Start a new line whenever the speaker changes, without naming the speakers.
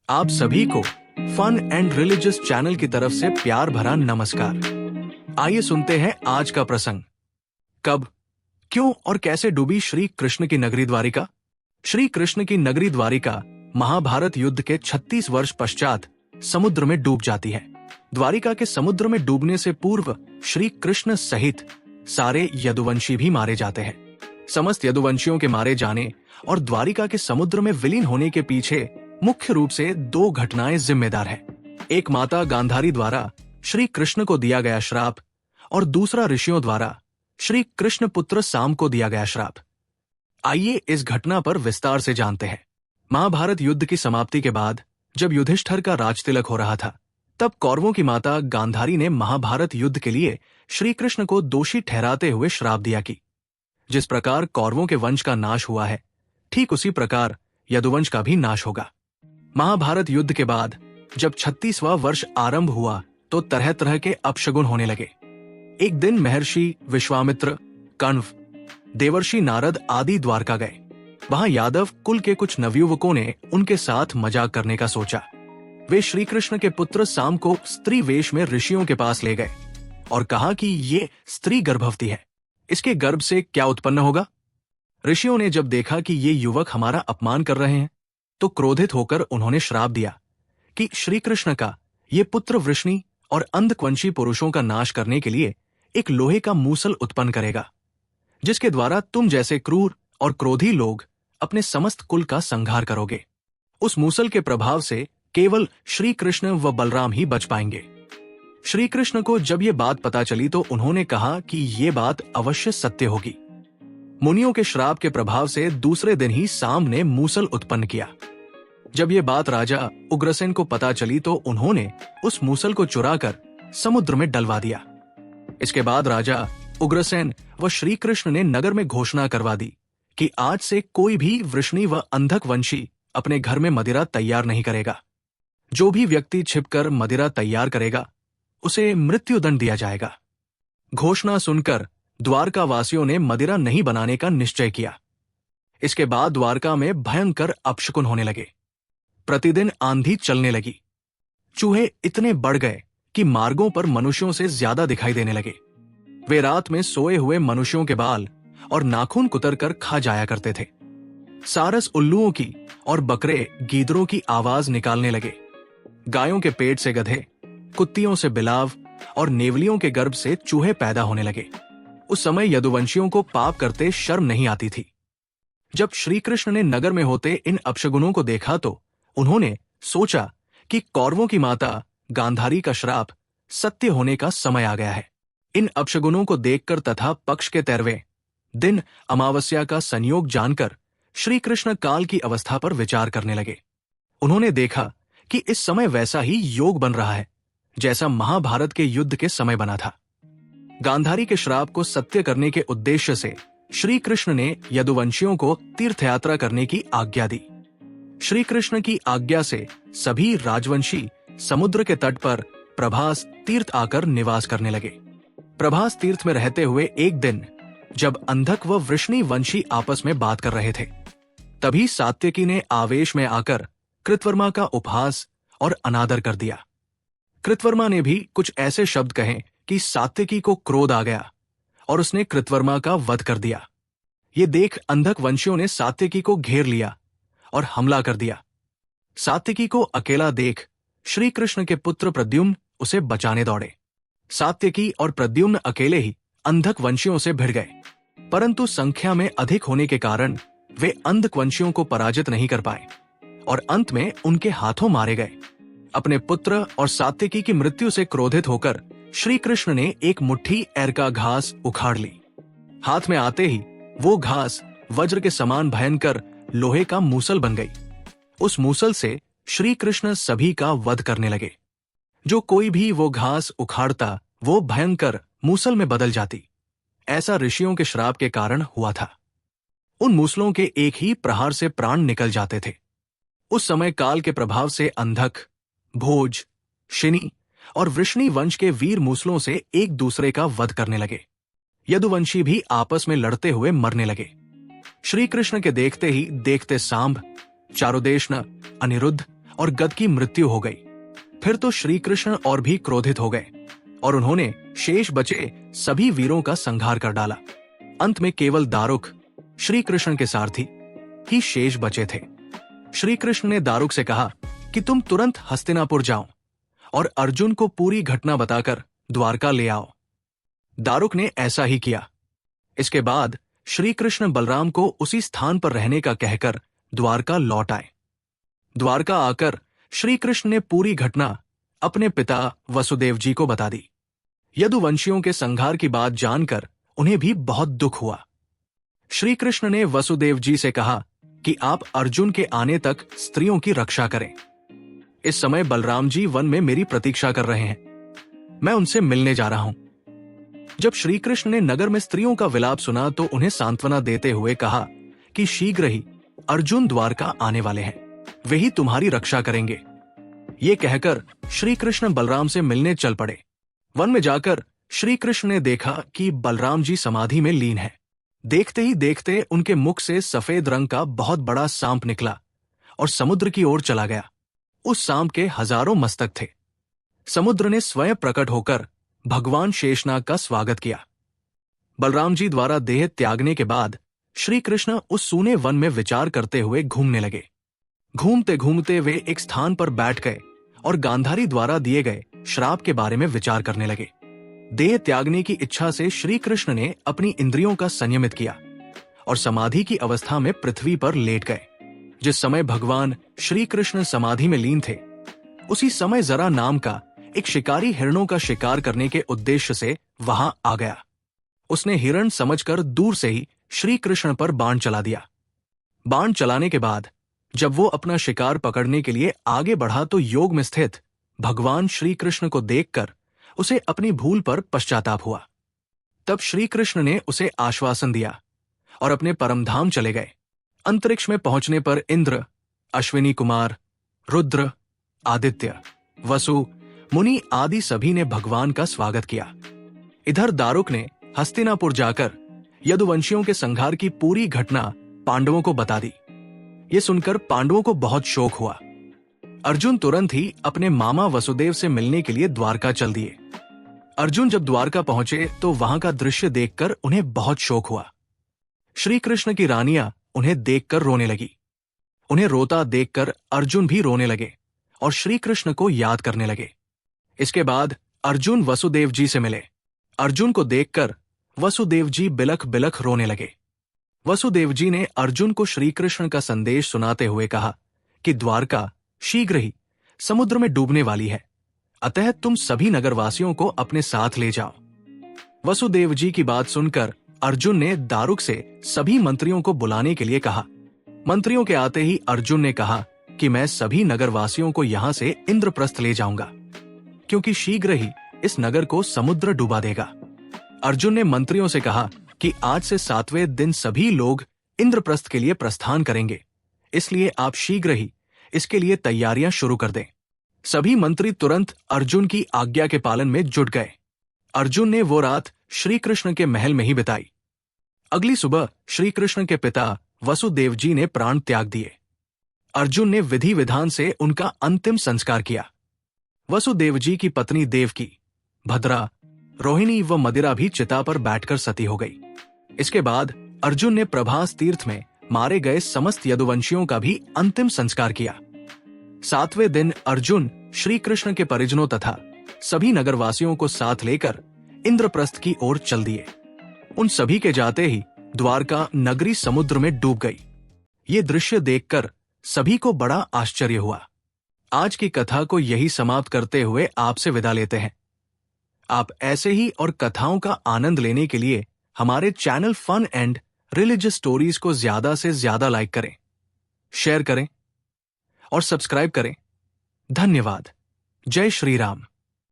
आप सभी को फन एंड रिलीजियस चैनल की तरफ से प्यार भरा नमस्कार। आइए सुनते हैं आज का प्रसंग। कब, क्यों और कैसे डूबी श्री कृष्ण की नगरी द्वारिका? श्री कृष्ण की नगरी द्वारिका महाभारत युद्ध के 36 वर्ष पश्चात समुद्र में डूब जाती है। द्वारिका के समुद्र में डूबने से पूर्व श्री कृष्ण सहित सारे यदुवंशी भी मारे जाते हैं। समस्त यदुवंशियों के मारे जाने और द्वारिका के समुद्र में विलीन होने के पीछे मुख्य रूप से दो घटनाएं जिम्मेदार हैं। एक माता गांधारी द्वारा श्री कृष्ण को दिया गया श्राप और दूसरा ऋषियों द्वारा श्री कृष्ण पुत्र साम को दिया गया श्राप। आइए इस घटना पर विस्तार से जानते हैं। महाभारत युद्ध की समाप्ति के बाद जब युधिष्ठिर का राजतिलक हो रहा था, तब कौरवों की माता गांधारी ने महाभारत युद्ध के लिए श्री कृष्ण को दोषी ठहराते हुए श्राप दिया कि जिस प्रकार कौरवों के वंश का नाश हुआ है, ठीक उसी प्रकार यदुवंश का भी नाश होगा। महाभारत युद्ध के बाद जब 36वां वर्ष आरंभ हुआ तो तरह तरह के अपशगुन होने लगे। एक दिन महर्षि विश्वामित्र, कण्व, देवर्षि नारद आदि द्वारका गए। वहां यादव कुल के कुछ नवयुवकों ने उनके साथ मजाक करने का सोचा। वे श्री कृष्ण के पुत्र साम को स्त्री वेश में ऋषियों के पास ले गए और कहा कि ये स्त्री गर्भवती है, इसके गर्भ से क्या उत्पन्न होगा? ऋषियों ने जब देखा कि ये युवक हमारा अपमान कर रहे हैं, तो क्रोधित होकर उन्होंने श्राप दिया कि श्री कृष्ण का ये पुत्र वृष्णि और अंधकवंशी पुरुषों का नाश करने के लिए एक लोहे का मूसल उत्पन्न करेगा, जिसके द्वारा तुम जैसे क्रूर और क्रोधी लोग अपने समस्त कुल का संहार करोगे। उस मूसल के प्रभाव से केवल श्री कृष्ण व बलराम ही बच पाएंगे। श्री कृष्ण को जब ये बात पता चली तो उन्होंने कहा कि ये बात अवश्य सत्य होगी। मुनियों के श्राप के प्रभाव से दूसरे दिन ही साम ने मूसल उत्पन्न किया। जब ये बात राजा उग्रसेन को पता चली तो उन्होंने उस मूसल को चुराकर समुद्र में डलवा दिया। इसके बाद राजा उग्रसेन व श्री कृष्ण ने नगर में घोषणा करवा दी कि आज से कोई भी वृष्णि व अंधकवंशी अपने घर में मदिरा तैयार नहीं करेगा। जो भी व्यक्ति छिपकर मदिरा तैयार करेगा उसे मृत्युदंड दिया जाएगा। घोषणा सुनकर द्वारका वासियों ने मदिरा नहीं बनाने का निश्चय किया। इसके बाद द्वारका में भयंकर अपशकुन होने लगे। प्रतिदिन आंधी चलने लगी। चूहे इतने बढ़ गए कि मार्गों पर मनुष्यों से ज्यादा दिखाई देने लगे। वे रात में सोए हुए मनुष्यों के बाल और नाखून कुतरकर खा जाया करते थे। सारस उल्लुओं की और बकरे गीदड़ों की आवाज निकालने लगे। गायों के पेट से गधे, कुत्तियों से बिलाव और नेवलियों के गर्भ से चूहे पैदा होने लगे। उस समय यदुवंशियों को पाप करते शर्म नहीं आती थी। जब श्री कृष्ण ने नगर में होते इन अपशगुनों को देखा तो उन्होंने सोचा कि कौरवों की माता गांधारी का श्राप सत्य होने का समय आ गया है। इन अपशगुनों को देखकर तथा पक्ष के 13वें दिन अमावस्या का संयोग जानकर श्री कृष्ण काल की अवस्था पर विचार करने लगे। उन्होंने देखा कि इस समय वैसा ही योग बन रहा है जैसा महाभारत के युद्ध के समय बना था। गांधारी के श्राप को सत्य करने के उद्देश्य से श्री कृष्ण ने यदुवंशियों को तीर्थयात्रा करने की आज्ञा दी। श्री कृष्ण की आज्ञा से सभी राजवंशी समुद्र के तट पर प्रभास तीर्थ आकर निवास करने लगे। प्रभास तीर्थ में रहते हुए एक दिन जब अंधक व वृष्णि वंशी आपस में बात कर रहे थे, तभी सात्यकी ने आवेश में आकर कृतवर्मा का उपहास और अनादर कर दिया। कृतवर्मा ने भी कुछ ऐसे शब्द कहे कि सात्यकी को क्रोध आ गया और उसने कृतवर्मा का वध कर दिया। ये देख अंधक वंशियों ने सात्यकी को घेर लिया और हमला कर दिया। सात्यकी को अकेला देख श्री कृष्ण के पुत्र प्रद्युम्न उसे बचाने दौड़े। सात्यकी और प्रद्युम्न अकेले ही अंधक वंशियों से भिड़ गए, परंतु संख्या में अधिक होने के कारण वे अंधक वंशियों को पराजित नहीं कर पाए और अंत में उनके हाथों मारे गए। अपने पुत्र और सात्यकी की मृत्यु से क्रोधित होकर श्री कृष्ण ने एक मुट्ठी एरका घास उखाड़ ली। हाथ में आते ही वो घास वज्र के समान भयंकर लोहे का मूसल बन गई। उस मूसल से श्री कृष्ण सभी का वध करने लगे। जो कोई भी वो घास उखाड़ता वो भयंकर मूसल में बदल जाती। ऐसा ऋषियों के श्राप के कारण हुआ था। उन मूसलों के एक ही प्रहार से प्राण निकल जाते थे। उस समय काल के प्रभाव से अंधक, भोज, शिनी और वृष्णि वंश के वीर मूसलों से एक दूसरे का वध करने लगे। यदुवंशी भी आपस में लड़ते हुए मरने लगे। श्री कृष्ण के देखते ही देखते सांब, चारुदेशन, अनिरुद्ध और गद की मृत्यु हो गई। फिर तो श्री कृष्ण और भी क्रोधित हो गए और उन्होंने शेष बचे सभी वीरों का संहार कर डाला। अंत में केवल दारुक, श्री कृष्ण के सारथी, ही शेष बचे थे। श्री कृष्ण ने दारुक से कहा कि तुम तुरंत हस्तिनापुर जाओ और अर्जुन को पूरी घटना बताकर द्वारका ले आओ। दारुक ने ऐसा ही किया। इसके बाद श्री कृष्ण बलराम को उसी स्थान पर रहने का कहकर द्वारका लौट आए। द्वारका आकर श्री कृष्ण ने पूरी घटना अपने पिता वसुदेव जी को बता दी। यदुवंशियों के संहार की बात जानकर उन्हें भी बहुत दुख हुआ। श्री कृष्ण ने वसुदेव जी से कहा कि आप अर्जुन के आने तक स्त्रियों की रक्षा करें। इस समय बलराम जी वन में मेरी प्रतीक्षा कर रहे हैं, मैं उनसे मिलने जा रहा हूं। जब श्री कृष्ण ने नगर में स्त्रियों का विलाप सुना तो उन्हें सांत्वना देते हुए कहा कि शीघ्र ही अर्जुन द्वारका आने वाले हैं, वे ही तुम्हारी रक्षा करेंगे। ये कहकर श्री कृष्ण बलराम से मिलने चल पड़े। वन में जाकर श्री कृष्ण ने देखा कि बलराम जी समाधि में लीन है। देखते ही देखते उनके मुख से सफेद रंग का बहुत बड़ा सांप निकला और समुद्र की ओर चला गया। उस सांप के हजारों मस्तक थे। समुद्र ने स्वयं प्रकट होकर भगवान शेषनाग का स्वागत किया। बलराम जी द्वारा देह त्यागने के बाद श्री कृष्ण उस सूने वन में विचार करते हुए घूमने लगे। घूमते घूमते वे एक स्थान पर बैठ गए और गांधारी द्वारा दिए गए श्राप के बारे में विचार करने लगे। देह त्यागने की इच्छा से श्री कृष्ण ने अपनी इंद्रियों का संयमित किया और समाधि की अवस्था में पृथ्वी पर लेट गए। जिस समय भगवान श्री कृष्ण समाधि में लीन थे, उसी समय जरा नाम का एक शिकारी हिरणों का शिकार करने के उद्देश्य से वहां आ गया। उसने हिरण समझकर दूर से ही श्री कृष्ण पर बाण चला दिया। बाण चलाने के बाद जब वो अपना शिकार पकड़ने के लिए आगे बढ़ा तो योग में स्थित भगवान श्री कृष्ण को देखकर उसे अपनी भूल पर पश्चाताप हुआ। तब श्री कृष्ण ने उसे आश्वासन दिया और अपने परमधाम चले गए। अंतरिक्ष में पहुंचने पर इंद्र, अश्विनी कुमार, रुद्र, आदित्य, वसु, मुनि आदि सभी ने भगवान का स्वागत किया। इधर दारुक ने हस्तिनापुर जाकर यदुवंशियों के संहार की पूरी घटना पांडवों को बता दी। ये सुनकर पांडवों को बहुत शोक हुआ। अर्जुन तुरंत ही अपने मामा वसुदेव से मिलने के लिए द्वारका चल दिए। अर्जुन जब द्वारका पहुंचे तो वहां का दृश्य देखकर उन्हें बहुत शोक हुआ। श्री कृष्ण की रानियां उन्हें देखकर रोने लगी। उन्हें रोता देखकर अर्जुन भी रोने लगे और श्री कृष्ण को याद करने लगे। इसके बाद अर्जुन वसुदेव जी से मिले। अर्जुन को देखकर वसुदेव जी बिलख बिलख रोने लगे। वसुदेव जी ने अर्जुन को श्री कृष्ण का संदेश सुनाते हुए कहा कि द्वारका शीघ्र ही समुद्र में डूबने वाली है, अतः तुम सभी नगरवासियों को अपने साथ ले जाओ। वसुदेव जी की बात सुनकर अर्जुन ने दारुक से सभी मंत्रियों को बुलाने के लिए कहा। मंत्रियों के आते ही अर्जुन ने कहा कि मैं सभी नगरवासियों को यहां से इंद्रप्रस्थ ले जाऊंगा, क्योंकि शीघ्र ही इस नगर को समुद्र डुबा देगा। अर्जुन ने मंत्रियों से कहा कि आज से 7वें दिन सभी लोग इंद्रप्रस्थ के लिए प्रस्थान करेंगे, इसलिए आप शीघ्र ही इसके लिए तैयारियां शुरू कर दें। सभी मंत्री तुरंत अर्जुन की आज्ञा के पालन में जुट गए। अर्जुन ने वो रात श्री कृष्ण के महल में ही बिताई। अगली सुबह श्री कृष्ण के पिता वसुदेव जी ने प्राण त्याग दिए। अर्जुन ने विधि विधान से उनका अंतिम संस्कार किया। वसुदेव जी की पत्नी देवकी, भद्रा, रोहिणी व मदिरा भी चिता पर बैठकर सती हो गई। इसके बाद अर्जुन ने प्रभास तीर्थ में मारे गए समस्त यदुवंशियों का भी अंतिम संस्कार किया। 7वें दिन अर्जुन श्री कृष्ण के परिजनों तथा सभी नगरवासियों को साथ लेकर इंद्रप्रस्थ की ओर चल दिए। उन सभी के जाते ही द्वारका नगरी समुद्र में डूब गई। ये दृश्य देखकर सभी को बड़ा आश्चर्य हुआ। आज की कथा को यही समाप्त करते हुए आपसे विदा लेते हैं। आप ऐसे ही और कथाओं का आनंद लेने के लिए हमारे channel fun and religious stories को ज्यादा से ज्यादा लाइक करें, शेयर करें और सब्सक्राइब करें। धन्यवाद। जय श्री राम।